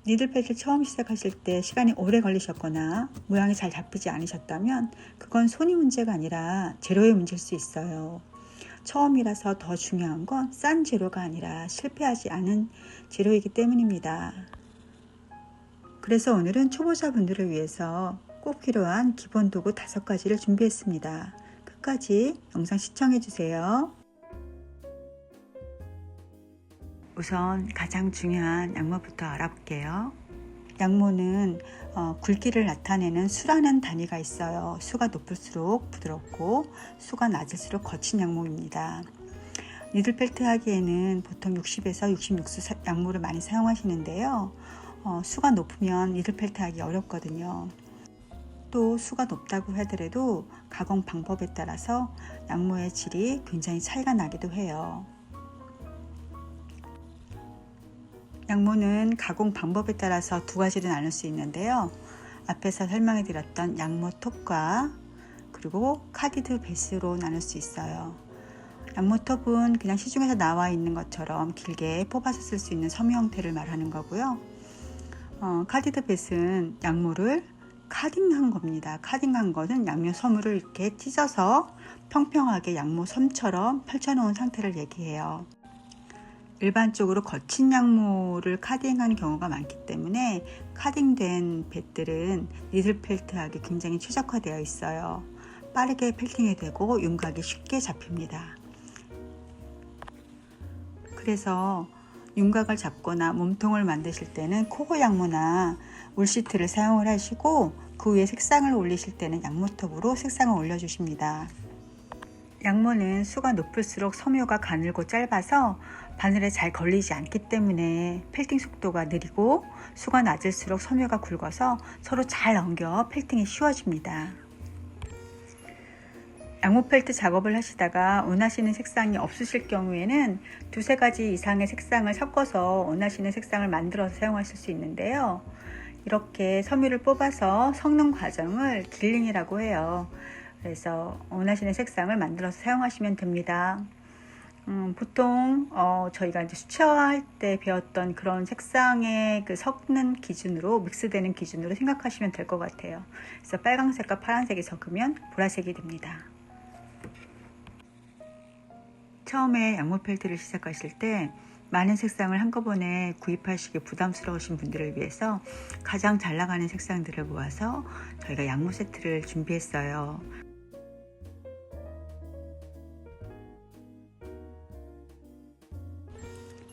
니들팩을 처음 시작하실 때 시간이 오래 걸리셨거나 모양이 잘 잡히지 않으셨다면 그건 손이 문제가 아니라 재료의 문제일 수 있어요. 처음이라서 더 중요한 건 싼 재료가 아니라 실패하지 않은 재료이기 때문입니다. 그래서 오늘은 초보자분들을 위해서 꼭 필요한 기본 도구 5가지를 준비했습니다. 끝까지 영상 시청해주세요. 우선 가장 중요한 양모부터 알아볼게요. 양모는 굵기를 나타내는 수라는 단위가 있어요. 수가 높을수록 부드럽고 수가 낮을수록 거친 양모입니다. 니들펠트 하기에는 보통 60에서 66수 양모를 많이 사용하시는데요. 수가 높으면 니들펠트 하기 어렵거든요. 또 수가 높다고 하더라도 가공 방법에 따라서 양모의 질이 굉장히 차이가 나기도 해요. 양모는 가공 방법에 따라서 2가지로 나눌 수 있는데요. 앞에서 설명해 드렸던 양모 톱과 그리고 카디드 베이스로 나눌 수 있어요. 양모 톱은 그냥 시중에서 나와 있는 것처럼 길게 뽑아서 쓸 수 있는 섬유 형태를 말하는 거고요. 카디드 베이스는 양모를 카딩한 겁니다. 카딩한 것은 양모 섬을 이렇게 찢어서 평평하게 양모 섬처럼 펼쳐놓은 상태를 얘기해요. 일반적으로 거친 양모를 카딩하는 경우가 많기 때문에 카딩된 뱃들은 니들펠트 하기 굉장히 최적화되어 있어요. 빠르게 펠팅이 되고 윤곽이 쉽게 잡힙니다. 그래서 윤곽을 잡거나 몸통을 만드실 때는 코고 양모나 울시트를 사용을 하시고 그 위에 색상을 올리실 때는 양모톱으로 색상을 올려주십니다. 양모는 수가 높을수록 섬유가 가늘고 짧아서 바늘에 잘 걸리지 않기 때문에 펠팅 속도가 느리고 수가 낮을수록 섬유가 굵어서 서로 잘 엉겨 펠팅이 쉬워집니다. 양모 펠트 작업을 하시다가 원하시는 색상이 없으실 경우에는 2-3가지 이상의 색상을 섞어서 원하시는 색상을 만들어서 사용하실 수 있는데요. 이렇게 섬유를 뽑아서 섞는 과정을 딜링이라고 해요. 그래서 원하시는 색상을 만들어서 사용하시면 됩니다. 보통 저희가 이제 수채화할 때 배웠던 그런 색상의 그 섞는 기준으로 믹스되는 기준으로 생각하시면 될 것 같아요. 그래서 빨강색과 파란색이 섞으면 보라색이 됩니다. 처음에 양모 펠트를 시작하실 때 많은 색상을 한꺼번에 구입하시기 부담스러우신 분들을 위해서 가장 잘 나가는 색상들을 모아서 저희가 양모 세트를 준비했어요.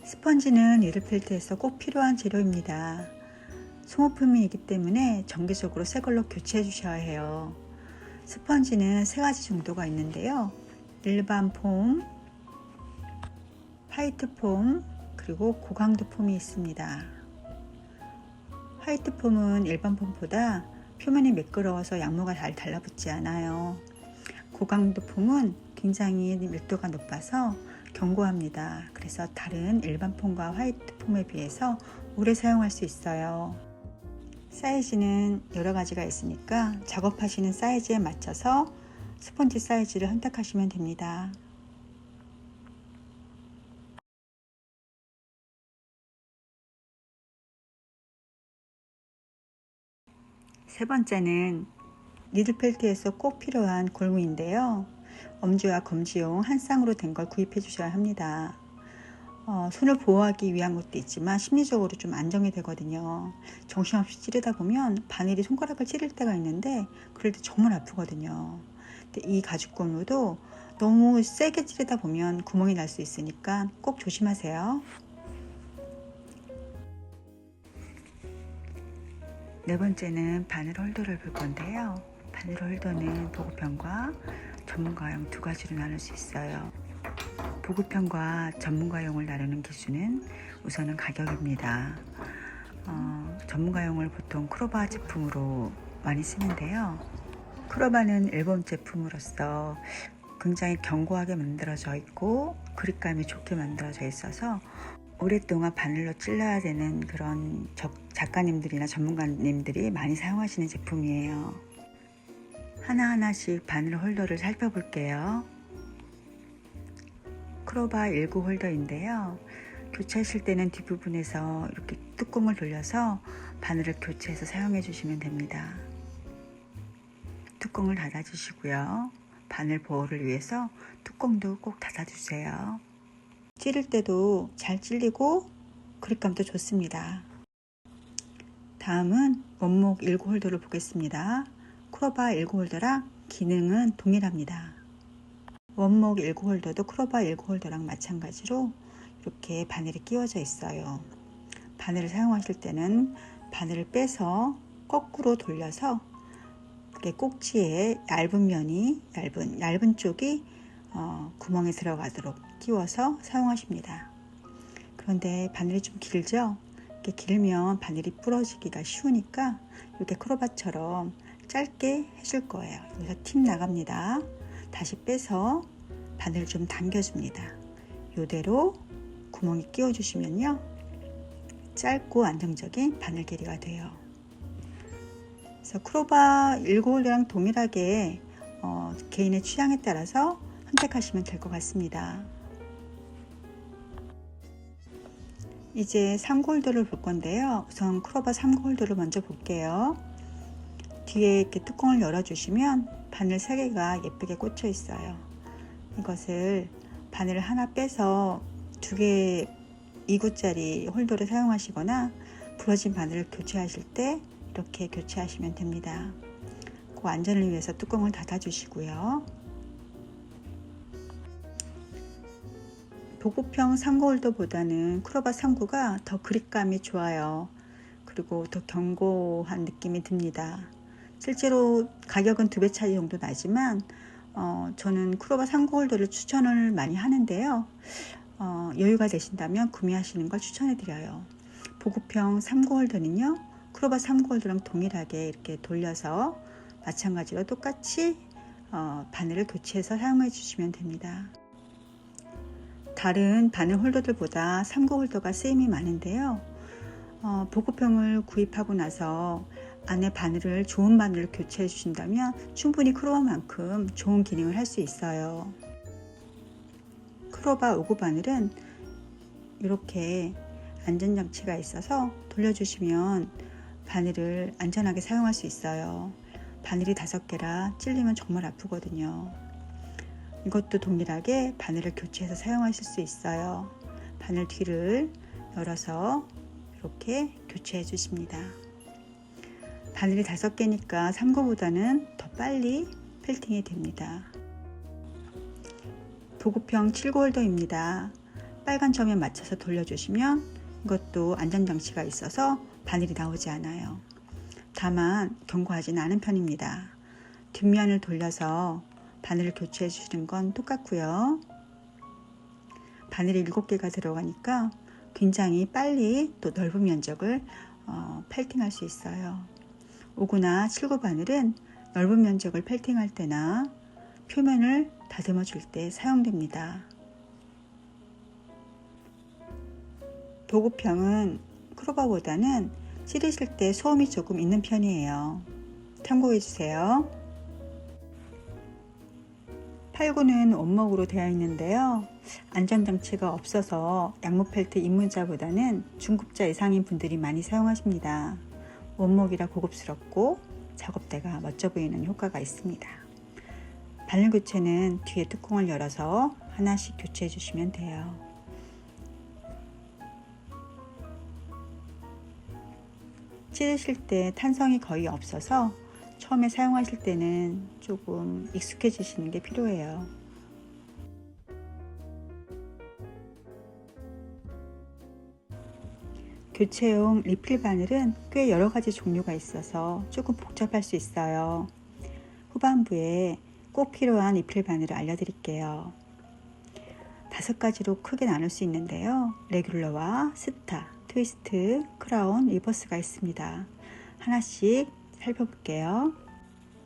스펀지는 니들펠트에서 꼭 필요한 재료입니다. 소모품이기 때문에 정기적으로 새 걸로 교체해 주셔야 해요. 스펀지는 3가지 정도가 있는데요. 일반 폼, 화이트 폼, 그리고 고강도 폼이 있습니다. 화이트 폼은 일반 폼보다 표면이 매끄러워서 양모가 잘 달라붙지 않아요. 고강도 폼은 굉장히 밀도가 높아서 견고합니다. 그래서 다른 일반 폼과 화이트 폼에 비해서 오래 사용할 수 있어요. 사이즈는 여러 가지가 있으니까 작업하시는 사이즈에 맞춰서 스펀지 사이즈를 선택하시면 됩니다. 세 번째는 니들펠트에서 꼭 필요한 골무인데요. 엄지와 검지용 한 쌍으로 된 걸 구입해 주셔야 합니다. 손을 보호하기 위한 것도 있지만 심리적으로 좀 안정이 되거든요. 정신없이 찌르다 보면 바늘이 손가락을 찌를 때가 있는데 그럴 때 정말 아프거든요. 근데 이 가죽 골무도 너무 세게 찌르다 보면 구멍이 날 수 있으니까 꼭 조심하세요. 네 번째는 바늘 홀더를 볼 건데요. 바늘 홀더는 보급형과 전문가용 2가지로 나눌 수 있어요. 보급형과 전문가용을 나누는 기준은 우선은 가격입니다. 전문가용을 보통 크로바 제품으로 많이 쓰는데요. 크로바는 일본 제품으로서 굉장히 견고하게 만들어져 있고 그립감이 좋게 만들어져 있어서 오랫동안 바늘로 찔러야 되는 그런 작가님들이나 전문가님들이 많이 사용하시는 제품이에요. 하나하나씩 바늘 홀더를 살펴볼게요. 크로바 19 홀더인데요. 교체하실 때는 뒷부분에서 이렇게 뚜껑을 돌려서 바늘을 교체해서 사용해 주시면 됩니다. 뚜껑을 닫아 주시고요. 바늘 보호를 위해서 뚜껑도 꼭 닫아 주세요. 찌를 때도 잘 찔리고 그립감도 좋습니다. 다음은 원목 1구 홀더를 보겠습니다. 크로바 1구 홀더랑 기능은 동일합니다. 원목 1구 홀더도 크로바 1구 홀더랑 마찬가지로 이렇게 바늘이 끼워져 있어요. 바늘을 사용하실 때는 바늘을 빼서 거꾸로 돌려서 이렇게 꼭지에 얇은 면이 얇은 쪽이 구멍에 들어가도록 끼워서 사용하십니다. 그런데 바늘이 좀 길죠? 이렇게 길면 바늘이 부러지기가 쉬우니까 이렇게 크로바처럼 짧게 해줄 거예요. 여기서 팁 나갑니다. 다시 빼서 바늘을 좀 당겨줍니다. 이대로 구멍에 끼워 주시면요, 짧고 안정적인 바늘 길이가 돼요. 그래서 크로바 1구 홀더랑 동일하게 개인의 취향에 따라서 선택하시면 될 것 같습니다. 이제 3구 홀더를 볼 건데요. 우선 크로바 3구 홀더를 먼저 볼게요. 뒤에 이렇게 뚜껑을 열어주시면 바늘 3개가 예쁘게 꽂혀 있어요. 이것을 바늘을 하나 빼서 2개 2구짜리 홀더를 사용하시거나 부러진 바늘을 교체하실 때 이렇게 교체하시면 됩니다. 그 안전을 위해서 뚜껑을 닫아 주시고요. 보급형 3구 홀더보다는 크로바 3구가 더 그립감이 좋아요. 그리고 더 견고한 느낌이 듭니다. 실제로 가격은 2배 차이 정도 나지만 저는 크로바 3구 홀더를 추천을 많이 하는데요. 여유가 되신다면 구매하시는 걸 추천해 드려요. 보급형 3구 홀더는요, 크로바 3구 홀더랑 동일하게 이렇게 돌려서 마찬가지로 똑같이 바늘을 교체해서 사용해 주시면 됩니다. 다른 바늘 홀더들보다 3구 홀더가 쓰임이 많은데요. 보급형을 구입하고 나서 안에 바늘을 좋은 바늘을 교체해 주신다면 충분히 크로바만큼 좋은 기능을 할 수 있어요. 크로바 5구 바늘은 이렇게 안전장치가 있어서 돌려주시면 바늘을 안전하게 사용할 수 있어요. 바늘이 5개라 찔리면 정말 아프거든요. 이것도 동일하게 바늘을 교체해서 사용하실 수 있어요. 바늘 뒤를 열어서 이렇게 교체해 주십니다. 바늘이 5개니까 3구보다는 더 빨리 펠팅이 됩니다. 보급형 7구 홀더입니다. 빨간 점에 맞춰서 돌려주시면 이것도 안전장치가 있어서 바늘이 나오지 않아요. 다만 견고하지는 않은 편입니다. 뒷면을 돌려서 바늘을 교체해 주시는 건 똑같고요. 바늘이 7개가 들어가니까 굉장히 빨리 또 넓은 면적을 펠팅할 수 있어요. 5구나 7구 바늘은 넓은 면적을 펠팅할 때나 표면을 다듬어 줄 때 사용됩니다. 보급형은 크로바보다는 찌르실 때 소음이 조금 있는 편이에요. 참고해 주세요. 8구는 원목으로 되어 있는데요. 안전장치가 없어서 양모펠트 입문자보다는 중급자 이상인 분들이 많이 사용하십니다. 원목이라 고급스럽고 작업대가 멋져 보이는 효과가 있습니다. 바늘 교체는 뒤에 뚜껑을 열어서 하나씩 교체해 주시면 돼요. 찌르실 때 탄성이 거의 없어서 처음에 사용하실 때는 조금 익숙해지시는 게 필요해요. 교체용 리필 바늘은 꽤 여러 가지 종류가 있어서 조금 복잡할 수 있어요. 후반부에 꼭 필요한 리필 바늘을 알려드릴게요. 5가지로 크게 나눌 수 있는데요. 레귤러와 스타, 트위스트, 크라운, 리버스가 있습니다. 하나씩 살펴볼게요.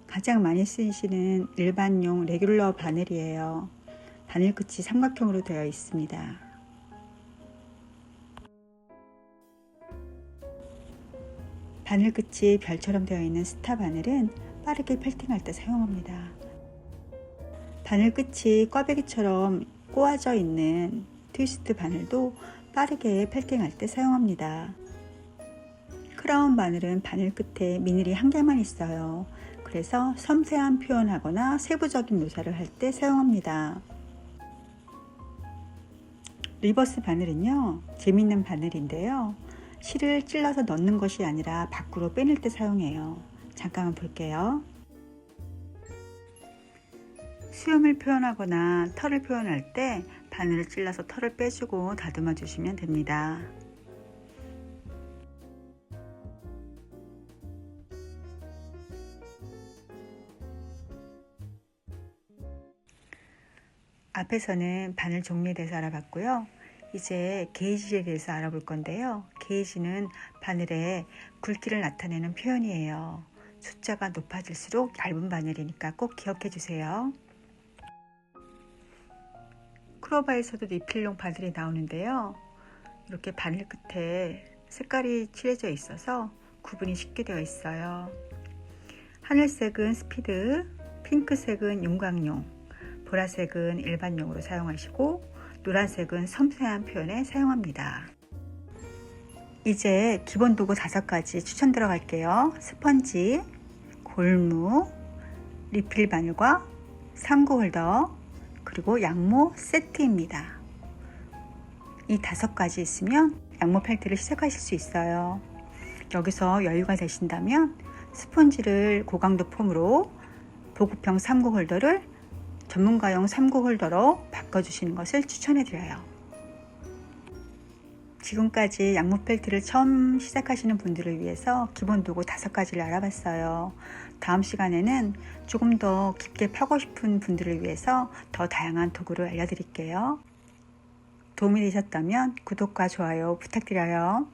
가장 많이 쓰이시는 일반용 레귤러 바늘이에요. 바늘 끝이 삼각형으로 되어 있습니다. 바늘 끝이 별처럼 되어 있는 스타 바늘은 빠르게 펠팅할 때 사용합니다. 바늘 끝이 꽈배기처럼 꼬아져 있는 트위스트 바늘도 빠르게 펠팅할 때 사용합니다. 크라운 바늘은 바늘 끝에 미늘이 한 개만 있어요. 그래서 섬세한 표현하거나 세부적인 묘사를 할 때 사용합니다. 리버스 바늘은요, 재밌는 바늘인데요. 실을 찔러서 넣는 것이 아니라 밖으로 빼낼 때 사용해요. 잠깐만 볼게요. 수염을 표현하거나 털을 표현할 때 바늘을 찔러서 털을 빼주고 다듬어 주시면 됩니다. 앞에서는 바늘 종류에 대해서 알아봤고요. 이제 게이지에 대해서 알아볼 건데요. 게이지는 바늘의 굵기를 나타내는 표현이에요. 숫자가 높아질수록 얇은 바늘이니까 꼭 기억해 주세요. 크로바에서도 리필용 바늘이 나오는데요. 이렇게 바늘 끝에 색깔이 칠해져 있어서 구분이 쉽게 되어 있어요. 하늘색은 스피드, 핑크색은 윤곽용, 보라색은 일반용으로 사용하시고 노란색은 섬세한 표현에 사용합니다. 이제 기본 도구 5가지 추천 들어갈게요. 스펀지, 골무, 리필 바늘과 삼구 홀더, 그리고 양모 세트입니다. 이 5가지 있으면 양모 펠트를 시작하실 수 있어요. 여기서 여유가 되신다면 스펀지를 고강도 폼으로 보급형 삼구 홀더를 전문가용 삼구 홀더로 바꿔주시는 것을 추천해드려요. 지금까지 양모 펠트를 처음 시작하시는 분들을 위해서 기본 도구 5가지를 알아봤어요. 다음 시간에는 조금 더 깊게 파고 싶은 분들을 위해서 더 다양한 도구를 알려드릴게요. 도움이 되셨다면 구독과 좋아요 부탁드려요.